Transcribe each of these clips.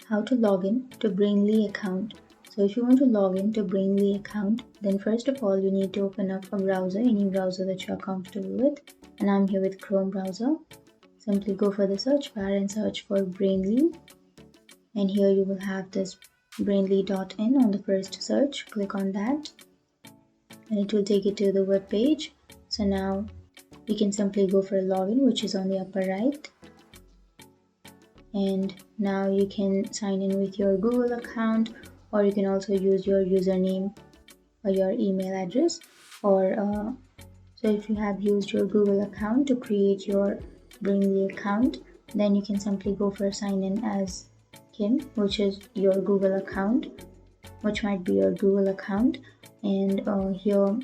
How to log in to Brainly account. So if you want to log in to Brainly account, then first of all you need to open up a browser, any browser that you're comfortable with. And I'm here with Chrome browser. Simply go for the search bar and search for Brainly. And here you will have this brainly.in on the first search. Click on that and it will take you to the web page. So now we can simply go for a login, which is on the upper right. And now you can sign in with your Google account, or you can also use your username or your email address. So if you have used your Google account to create your Brainly account, then you can simply go for sign in as Kim, which is your Google account, which might be your Google account. And here,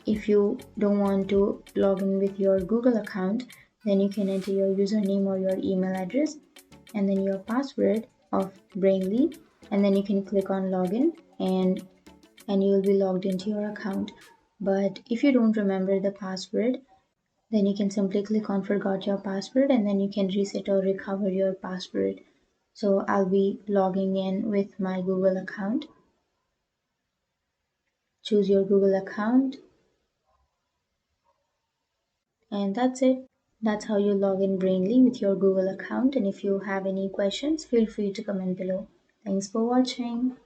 if you don't want to log in with your Google account, then you can enter your username or your email address and then your password of Brainly, and then you can click on login and you will be logged into your account. But if you don't remember the password, then you can simply click on forgot your password and then you can reset or recover your password. So I'll be logging in with my Google account. Choose your Google account, and that's it. That's how you log in Brainly with your Google account. And if you have any questions, feel free to comment below. Thanks for watching.